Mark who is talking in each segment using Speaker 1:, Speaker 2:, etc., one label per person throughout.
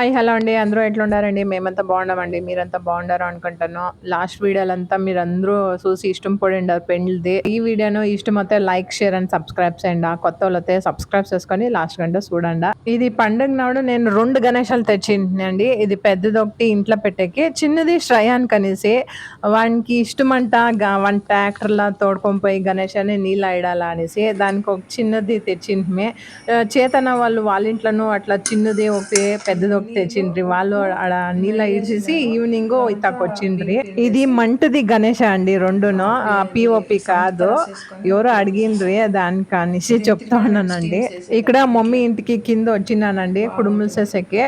Speaker 1: Hi hello అండి. అందరూ ఎట్లుండారండి? మేమంతా బాగున్నామండి. మీరంతా బాగుండారు అనుకుంటాను. లాస్ట్ వీడియోలంతా మీరందరూ చూసి ఇష్టం పడిండారు పెళ్ళిది. ఈ వీడియోను ఇష్టమైతే లైక్ షేర్ అండ్ సబ్స్క్రైబ్ చేయండి. కొత్త వాళ్ళైతే సబ్స్క్రైబ్ చేసుకొని లాస్ట్ గంట చూడండి. ఇది పండుగ నాడు నేను 2 గణేశాలు తెచ్చిందండి. ఇది పెద్దదొకటి ఇంట్లో పెట్టేకి, చిన్నది శ్రయానికి అనేసి వానికి ఇష్టమంట వన్ ట్రాక్టర్లా తోడుకొని పోయి గణేశాన్ని నీళ్ళు వేయాలా అనేసి దానికి ఒక చిన్నది తెచ్చింది. చేతన వాళ్ళ ఇంట్లోనూ అట్లా చిన్నది ఒకటి పెద్దది ఒకటి తెచ్చిండ్రి. వాళ్ళు ఆడ నీళ్ళ ఇడిచేసి ఈవినింగ్ ఇతకొచ్చిండ్రి. ఇది మంటది గణేష అండి రెండును, పిఓపి కాదు. ఎవరో అడిగిండ్రి దానికి అనేసి చెప్తా ఉన్నానండి. ఇక్కడ మమ్మీ ఇంటికి కింద వచ్చినానండి కుడుములు చేసేకి.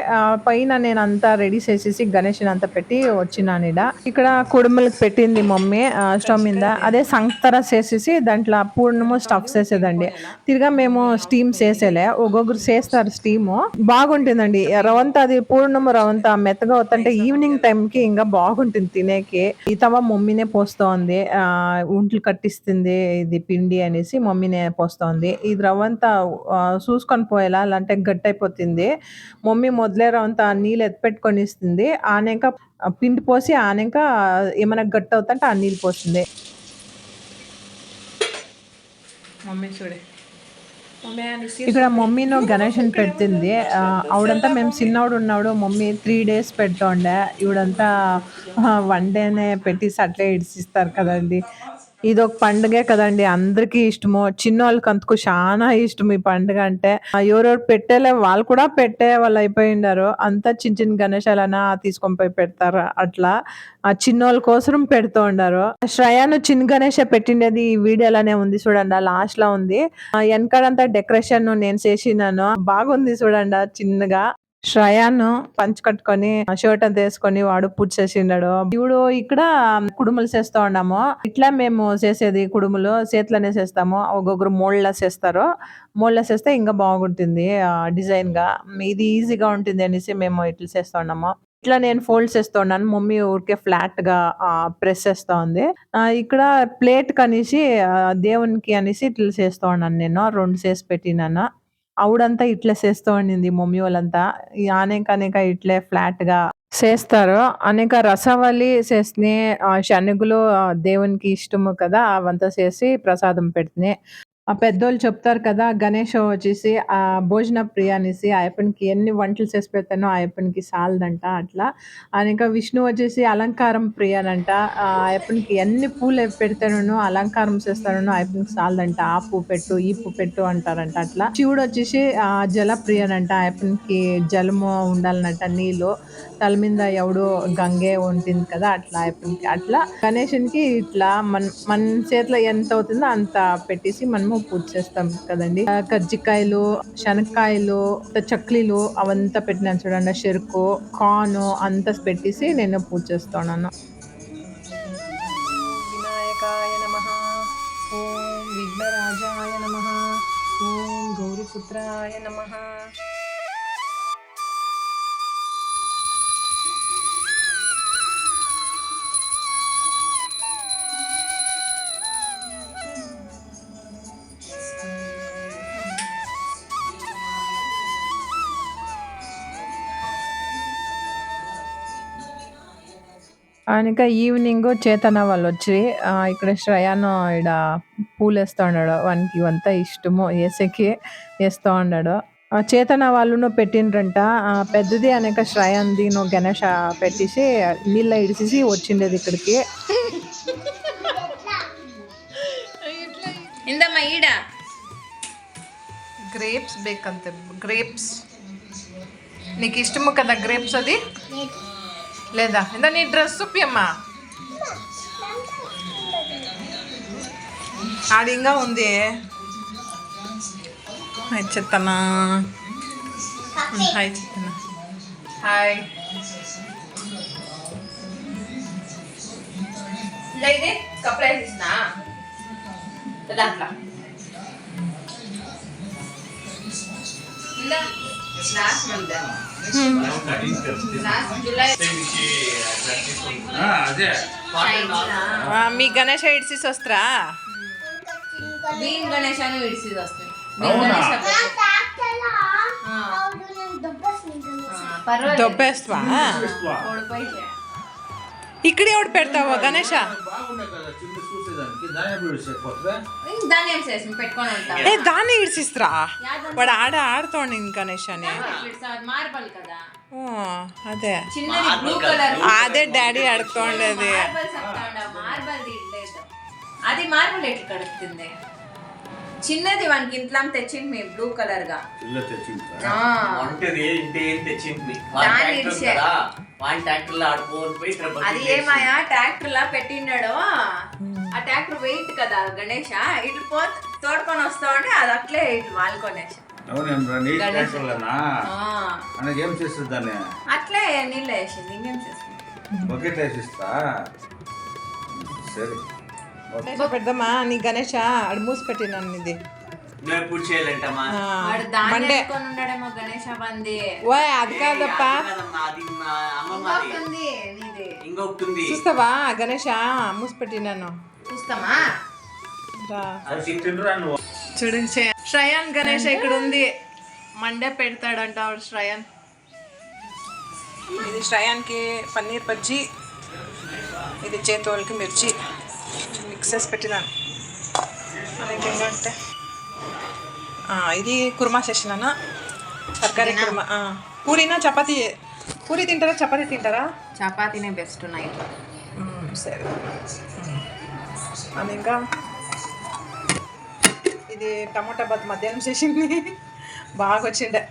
Speaker 1: పైన నేను అంతా రెడీ చేసేసి గణేష్ అంతా పెట్టి వచ్చినాను. ఇక్కడ కుడుములకు పెట్టింది మమ్మీ స్టవ్ మీద. అదే సంక్తర చేసేసి దాంట్లో పూర్ణము స్టఫ్ చేసేదండి. తిరిగా మేము స్టీమ్ చేసేలే, ఒక్కొక్కరు చేస్తారు స్టీమ్ బాగుంటుందండి. రవంత అది పూర్ణము రవంత మెత్తగా అవుతుంటే ఈవినింగ్ టైం కి ఇంకా బాగుంటుంది తినేకి. ఈ తవ మమ్మీనే పోస్తోంది, ఒంట్లు కట్టిస్తుంది ఇది పిండి అనేసి మమ్మీనే పోస్తోంది. ఇది రవంతా చూసుకొని పోయేలా అంటే గట్టి అయిపోతుంది. మమ్మీ మొదలే రవంత నీళ్ళు ఎత్తిపెట్టుకొని ఇస్తుంది. ఆనేక పిండి పోసి ఆనేక ఏమైనా గట్టి అవుతుంటే ఆ నీళ్ళు పోస్తుంది. మమ్మీ చూడే ఇక్కడ మమ్మీను గణేషన్ పెడుతుంది. ఆవిడంతా మేము చిన్నవాడు ఉన్నాడు మమ్మీ 3 days పెడుతుండే. ఇవిడంతా 1 dayనే పెట్టేసి అట్లే ఇడిసిస్తారు కదండి. ఇది ఒక పండుగే కదండి, అందరికీ ఇష్టము. చిన్నోళ్ళకి అంతకు చాలా ఇష్టం ఈ పండుగ అంటే. ఎవరెవరు పెట్టేలే వాళ్ళు కూడా పెట్టే వాళ్ళు అయిపోయిండారు. అంతా చిన్న చిన్న గణేశాలన తీసుకొని పోయి పెడతారు. అట్లా ఆ చిన్నోళ్ళ కోసం పెడుతూ ఉండారు. శ్రయాను చిన్న గణేష పెట్టిండేది ఈ వీడియోలోనే ఉంది చూడండి, లాస్ట్ లో ఉంది. వెనకాలంతా డెకరేషన్ నేను చేసినాను, బాగుంది చూడండి. చిన్నగా శ్రయాను పంచ కట్టుకొని షర్ట్ అంతా వేసుకొని వాడు పూజ చేసిండాడు. ఇప్పుడు ఇక్కడ కుడుములు చేస్తా ఉన్నాము. ఇట్లా మేము చేసేది కుడుములు చేతులనే చేస్తాము. ఒక్కొక్కరు మోళ్ళ చేస్తారు. మోళ్ళ చేస్తే ఇంకా బాగుంటుంది డిజైన్ గా. ఇది ఈజీగా ఉంటుంది అనేసి మేము ఇట్లా చేస్తా ఉన్నాము. ఇట్లా నేను ఫోల్డ్ చేస్తా ఉన్నాను, మమ్మీ ఊరికే ఫ్లాట్ గా ప్రెస్ చేస్తా ఉంది. ఇక్కడ ప్లేట్ కనేసి దేవునికి అనేసి ఇట్లా చేస్తా ఉన్నాను. నేను 2 చేసి పెట్టినాను. ఆవిడంతా ఇట్లా చేస్తూ ఉండింది మమ్మీ వాళ్ళంతా. ఈ అనేక ఇట్లే ఫ్లాట్ గా చేస్తారు. అనేక రసవల్లి చేస్తే శనగులు దేవునికి ఇష్టము కదా, అవంతా చేసి ప్రసాదం పెడుతున్నాయి. ఆ పెద్దోళ్ళు చెప్తారు కదా, గణేష్ వచ్చేసి భోజన ప్రియ అనేసి అయ్యప్పనికి ఎన్ని వంటలు చేసి పెడతానో అయ్యప్పనికి సాలదంట. అట్లా ఇంకా విష్ణు వచ్చేసి అలంకారం ప్రియానంట. అయ్యప్పనికి ఎన్ని పూలు పెడతానో అలంకారం చేస్తానో అయ్యప్పనికి సాలదంట. ఆ పువ్వు పెట్టు ఈ పువ్వు పెట్టు అంటారంట. అట్లా శివుడు వచ్చేసి జల ప్రియానంట. అయ్యప్పనికి జలము ఉండాలనంట, నీళ్ళు తల మీద ఎవడు గంగే ఉంటుంది కదా, అట్లా అయ్యప్పనికి. అట్లా గణేషునికి ఇట్లా మన చేతిలో ఎంత అవుతుందో అంత పెట్టేసి మనము పూజ చేస్తాం కదండి. కజ్జికాయలు శనక్కాయలు చక్లీలు అవంతా పెట్టినాను చూడండి. చెరుకు కాను అంతా పెట్టేసి నేను పూజ చేస్తున్నాను. వినాయకాయ నమః, ఓం విఘ్నరాజాయ నమః, ఓం గౌరీపుత్రాయ నమః. ఇంకా ఈవినింగ్ చేతన వాళ్ళు వచ్చి ఇక్కడ శ్రయాను ఈడ పూలు వేస్తూ ఉన్నాడు. వానికి ఇవంతా ఇష్టము వేసేకి వేస్తూ ఉన్నాడు. చేతన వాళ్ళను పెట్టిండ్రంట. పెద్దది అనేక శ్రయాంది గణేష పెట్టేసి నీళ్ళ ఇడిచేసి వచ్చిండేది ఇక్కడికి. గ్రేప్స్ బేకంతే, గ్రేప్స్ నీకు ఇష్టము కదా గ్రేప్స్. అది లేదా ఇందా నీ డ్రెస్ చూపియమ్మా, ఆడింగా ఉంది. హాయ్ చెత్తనా, హాయ్ చెత్తనా, హాయ్.
Speaker 2: ఇదే కప్పులు వేసేసిన దాంట్లో లాస్ట్ మంత్
Speaker 1: మీ గణేష్ ఇడ్సీస్ వస్తారా?
Speaker 2: గ్రీన్ గణేష్ అని ఇడ్సీస్ వస్తాయి. పర్వాలేదు
Speaker 1: దొబ్బేస్తావా
Speaker 2: ఓడిపోయి
Speaker 1: ఇక్కడ ఎవడు పెడతావా గణేష
Speaker 3: బాగున్నాయి కదా చిన్న చూసేదానికి దాని బిడిసిపోతుందా
Speaker 2: దాన్ని ఏం చేసి పెట్టుకొని ఉంటాం
Speaker 1: ఏ దాన్ని ఇడిసిస్త్రా వాడు ఆడుతోండి గణేష్ అని
Speaker 2: మార్బల్ కదా
Speaker 1: ఓ, అదే
Speaker 2: చిన్నది బ్లూ కలర్
Speaker 1: అదే డాడీ అడుగుతోండేది
Speaker 2: మార్బల్ లేదు అది మార్బల్ ఎట్లా కడుపుతుంది చిన్నది వానికి ఇంట్లో తెచ్చింది మీ బ్లూ కలర్ గా
Speaker 3: చిల్ల తెచ్చిందా
Speaker 4: వంటది ఇంత ఏం తెచ్చింది
Speaker 2: దాన్ని ఇడిచే.
Speaker 4: వాడి ట్రాక్టర్లో ఆడుకోని పోయి ఇక్కడ
Speaker 2: అది ఏమాయా ట్రాక్టర్ లా పెట్టినాడు ఆ ట్రాక్టర్ వెయిట్ కదా గణేష ఇటు తోడుకొని వస్తా ఉంటే అది అట్లే ఇటు వాలుకొనేసి
Speaker 3: అవునేమ్రా నీ ట్రాక్టర్లనా అనకి ఏం చేస్తుంది దాన్ని
Speaker 2: అట్లే నీళ్ళు వేసింది ఇంకేం చేస్తుంది
Speaker 3: బకెట్ వేసిస్తా సరే
Speaker 1: పెడదామా నీ గణేష అడు మూసి పెట్టినాను ఇది
Speaker 4: నేను పూజ చేయాలంటమ్మా
Speaker 2: వాడు దాన్ని
Speaker 1: మండే.
Speaker 2: వేసుకొని ఉన్నాడేమో గణేష బంది
Speaker 1: ఓ అది కాదప్ప
Speaker 4: అది మా అమ్మమ్మది
Speaker 2: ఉంది నీది
Speaker 4: ఇంకొకటి ఉంది
Speaker 1: చూస్తావా గణేష మూసి పెట్టినాను
Speaker 2: చూస్తామా
Speaker 1: రా.
Speaker 3: అది తింటురా నువ్వు
Speaker 1: చూడండి శ్రయాన్ గణేష్ ఇక్కడ ఉంది మండే పెడతాడంట వాడు శ్రయాన్ ఇది శ్రయాన్కి పన్నీర్ బజ్జీ ఇది చేతోళ్ళకి మిర్చి మిక్స్ చేసి పెట్టినాను మనకి ఏంటంటే ఇది కుర్మా చేసినానా తరకారీ కుర్మా పూరీనా చపాతీ పూరి తింటారా చపాతీ తింటారా
Speaker 2: చపాతీనే బెస్ట్ నైట్
Speaker 1: సరే అని ఇంకా ఇది టమాటా బాత్ మధ్యాహ్నం చేసింది బాగా వచ్చిండే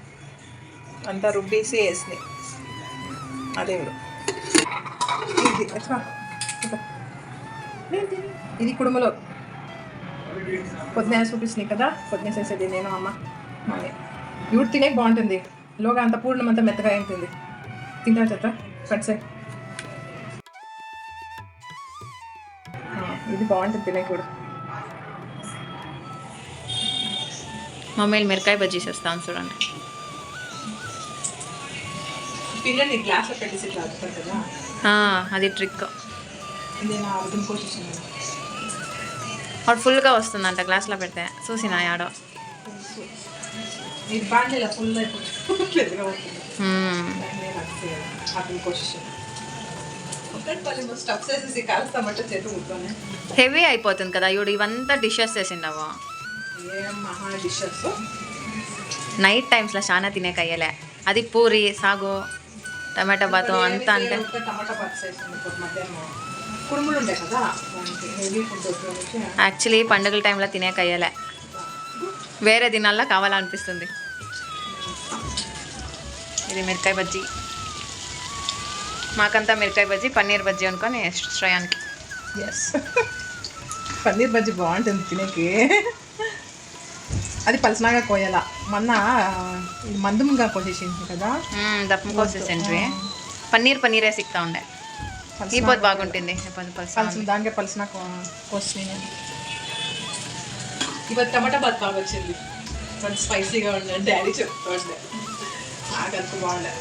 Speaker 1: అంతా రుబ్బేసి వేసింది అదే ఇప్పుడు ఇది ఎట్లా ఇది కుడుములో పొద్దున చూపిస్తున్నాయి కదా పొద్దున చేసేది నేను అమ్మ మమ్మీ ఇవి తినే బాగుంటుంది లోగా అంత పూర్ణం అంతా మెత్తగా ఉంటుంది తింటా చెత్త కట్ సై ఇది బాగుంటుంది తినే కూడా
Speaker 2: మమ్మీలు మిరకాయ బజ్జీ చేస్తాను చూడండి
Speaker 1: పిల్లని గ్లాస్లో పెట్టేసి ఇట్లా అదుపుతారు కదా
Speaker 2: అది ట్రిక్
Speaker 1: ఇది నా అర్థం కోసేసాను
Speaker 2: వాడు ఫుల్గా వస్తుందంట గ్లాస్లో పెడితే చూసిన ఆడో
Speaker 1: ఇది బాగా ఫుల్ అయిపోతుంది పెద్దగా అవుతుంది అర్థం కోసేసాను ఒకటి స్టఫ్ చేసేసి కాలుస్తామంటే చేతి కూర్చొని
Speaker 2: హెవీ అయిపోతుంది కదా ఇవి ఇవంతా డిషెస్ చేసిండవు
Speaker 1: ఏం మహా డిషెస్
Speaker 2: నైట్ టైమ్స్లో చాలా తినేక అయ్యలే అది పూరి సాగు టమాటా బాతు అంతా అంటే
Speaker 1: టమాటా బాత్ చేసింది ఇప్పుడు మధ్యాహ్నం కుడుములు ఉంటాయి కదా దానికి హెవీ ఫుడ్ ఉపయోగించి
Speaker 2: యాక్చువల్లీ పండుగల టైంలో తినేక అయ్యలే వేరే దినాల్లో కావాలనిపిస్తుంది ఇది మిరకాయ బజ్జీ మాకంతా మిరకాయ బజ్జీ పన్నీర్ బజ్జీ అనుకొని శ్రేయానికి
Speaker 1: ఎస్ పన్నీర్ బజ్జీ బాగుంటుంది తినేకి అది పలసనాగా కోయాల మొన్న ఇది మందుముగా కోసేసింది కదా
Speaker 2: దప్పం కోసేసేంటివి పన్నీరే సిక్తా ఉండే ఈ పొద్దు బాగుంటుంది
Speaker 1: పలసన దానికే పలసన కోసి ఇప్పుడు టమాటా బాత్ బాగా వచ్చింది కొంచెం స్పైసీగా ఉండే డాడీ చెప్తా ఉండే నాకు అంత బాగుండే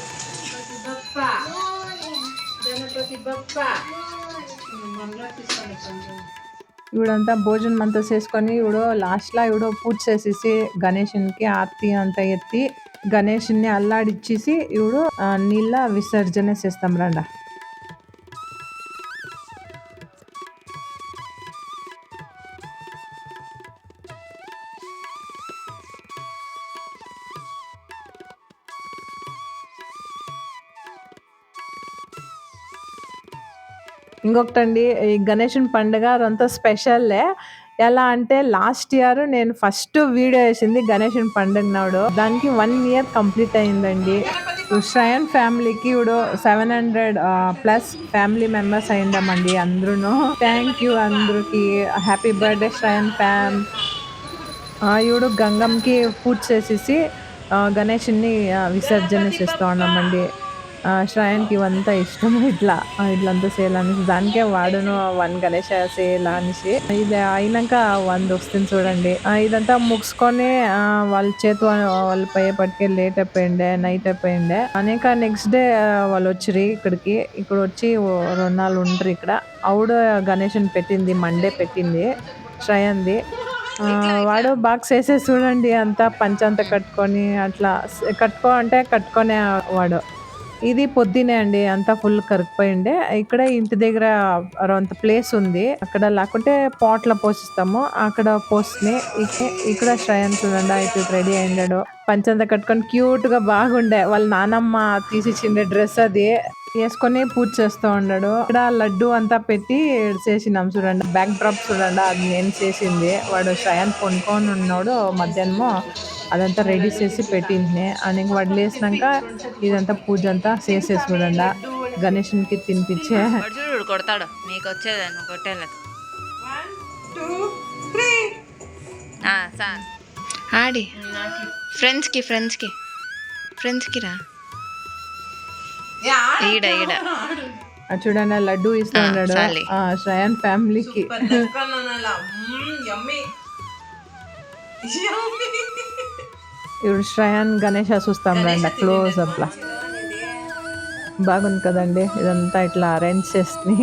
Speaker 1: ఇవిడంతా భోజనం అంతా చేసుకొని ఇవిడు లాస్ట్లో ఇవిడు పూజ చేసేసి గణేషునికి ఆర్తి అంతా ఎత్తి గణేషుని అల్లాడిచ్చేసి ఇవిడు నీళ్ళ విసర్జన చేస్తాం రండా ఇంకొకటండి ఈ గణేషుని పండుగ అదంతా స్పెషల్లే ఎలా అంటే లాస్ట్ ఇయర్ నేను ఫస్ట్ వీడియో వేసింది గణేషుని పండుగ నాడు దానికి 1 year కంప్లీట్ అయిందండి శ్రయన్ ఫ్యామిలీకి ఇప్పుడు 700+ ఫ్యామిలీ మెంబర్స్ అయిందామండి అందరూ థ్యాంక్ యూ అందరికి హ్యాపీ బర్త్డే శ్రయన్ ఫ్యామ్ ఇప్పుడు గంగమ్కి పూజ చేసేసి గణేషుని విసర్జన చేస్తూ ఉన్నామండి శ్రయాన్కి ఇవంతా ఇష్టం ఇట్లంతా చేయాలనేసి దానికే వాడును 1 గణేష చేయాల అనేసి ఇది అయినాక 100 వస్తుంది చూడండి ఇదంతా ముగిసుకొని వాళ్ళ చేతి వాళ్ళ పోయేపటికే లేట్ అయిపోయిండే నైట్ అయిపోయిండే అనేక నెక్స్ట్ డే వాళ్ళు వచ్చిరి ఇక్కడ వచ్చి 2 నాళ్ళు ఉండరు ఇక్కడ ఆవిడ గణేషుని పెట్టింది మండే పెట్టింది శ్రయంది వాడు బాగా చేసే చూడండి అంతా పంచంతా కట్టుకొని అట్లా కట్టుకో అంటే కట్టుకునే వాడు ఇది పొద్దునే అండి అంతా ఫుల్ కరిగిపోయిండే. ఇక్కడ ఇంటి దగ్గర అంత ప్లేస్ ఉంది. అక్కడ లేకుంటే పాట్‌లో పోసిస్తాము. అక్కడ పోసినయి. ఇక్కడ శ్రేయాన్ చూడండి ఇటు రెడీ అయ్యిండాడు. పంచంతా కట్టుకొని క్యూట్‌గా బాగుండే. వాళ్ళ నానమ్మ తీసిచ్చిండే డ్రెస్ అది. ఏసుకొని పూజ చేస్తా ఉన్నాడు. ఇక్కడ లడ్డు అంతా పెట్టి చేసినాం చూడండి. బ్యాక్ డ్రాప్ చూడండి అది నేను చేసింది. వాడు శ్రేయాన్ పనుకొని ఉన్నాడు మధ్యాహ్నము. అదంతా రెడీ చేసి పెట్టింటిని. అండ్ వాడు లేసినాక ఇదంతా పూజ అంతా చేసేసి చూడండి. గణేషునికి తినిపించే
Speaker 2: వాడు చూడు కొడతాడు నీకు వచ్చేది నువ్వు కొట్టేలేదు. 1 2 3 సార్
Speaker 5: ఆడి ఫ్రెండ్స్కి రా ఈడ
Speaker 1: అది చూడండి లడ్డు ఇస్తూ ఉన్నాడు
Speaker 5: చాలే.
Speaker 1: శ్రేయాన్ ఫ్యామిలీకి. ఇప్పుడు శ్రేయాన్ గణేష్ చూస్తాం రండి క్లోజ్ అప్లా. బాగుంది కదండి ఇదంతా ఇట్లా అరేంజ్ చేసి.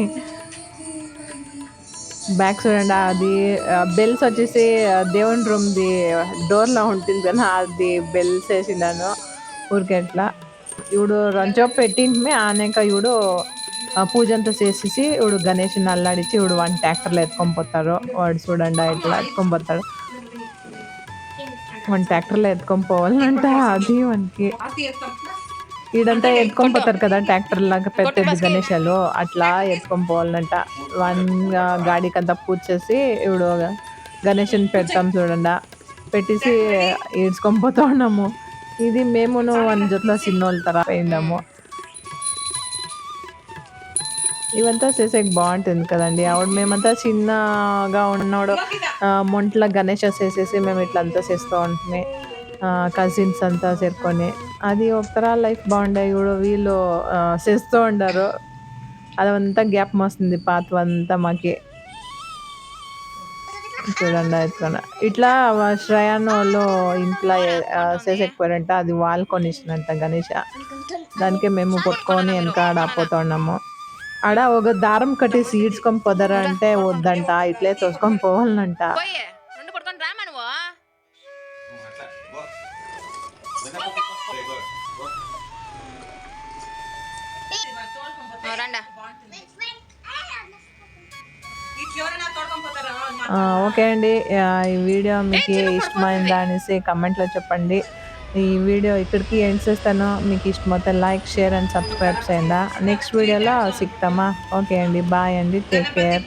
Speaker 1: బ్యాక్ చూడండి అది బెల్స్ వచ్చేసి దేవుని రూమ్ది డోర్లో ఉంటుంది కదా అది బెల్స్ వేసిండాను ఊరికే ఎట్లా. ఇవిడు రంచో పెట్టింటే ఆనాక ఇవిడు పూజ అంతా చేసేసి ఇవిడు గణేష్ని అల్లాడిచ్చి ఇవిడు 1 ట్రాక్టర్లో ఎత్తుకొని పోతారు. వాడు చూడండి ఇట్లా ఎత్తుకొని పోతాడు. 1 ట్రాక్టర్లో ఎత్తుకొని పోవాలంట అది వానికి. ఈడంతా ఎత్తుకొని పోతారు కదా ట్రాక్టర్ లాగా పెద్ద గణేశాలు అట్లా ఎత్తుకొని పోవాలంట. 1 గాడికి అంతా పూజ చేసి ఇప్పుడు గణేష్ని పెడతాం చూడండి. పెట్టేసి ఈడ్చుకొని పోతా ఉన్నాము. ఇది మేమును 1 జొట్లో చిన్నోళ్ళ తర పోయిండాము. ఇవంతా చేసేకి బాగుంటుంది కదండి. ఆవిడ మేమంతా చిన్నగా ఉన్నాడు మొంట్ల గణేష చేసేసి మేము ఇట్లా అంతా చేస్తూ ఉంటుంది. కజిన్స్ అంతా చేరుకొని అది ఒకతర లైఫ్ బాగుండే. ఇప్పుడు వీళ్ళు చేస్తూ ఉండారు అదంతా గ్యాప్ వస్తుంది పాతవంతా మాకి. చూడండి ఎత్తుకొని ఇట్లా శ్రేయాన్ వాళ్ళు ఇంట్లో చేసేకపోయారంట. అది వాళ్ళు కొనిచ్చినంట గణేష. దానికే మేము కొట్టుకొని వెనక ఆడపోతా ఉన్నాము. ఆడ ఒక దారం కట్టేసి ఈడ్చుకొని పోదరా అంటే వద్దంట ఇట్లే తోసుకొని పోవాలంట.
Speaker 2: పోయి రెండు పట్టుకొని రామా నువ్వు. రండా
Speaker 1: ఓకే అండి ఈ వీడియో మీకు ఇష్టమైందా అనేసి కమెంట్లో చెప్పండి. ఈ వీడియో ఇక్కడికి ఎండ్ చేస్తాను. మీకు ఇష్టమైతే లైక్ షేర్ అండ్ సబ్స్క్రైబ్ చేయండి. నెక్స్ట్ వీడియోలో సిక్తామా. ఓకే అండి బాయ్ అండి టేక్ కేర్.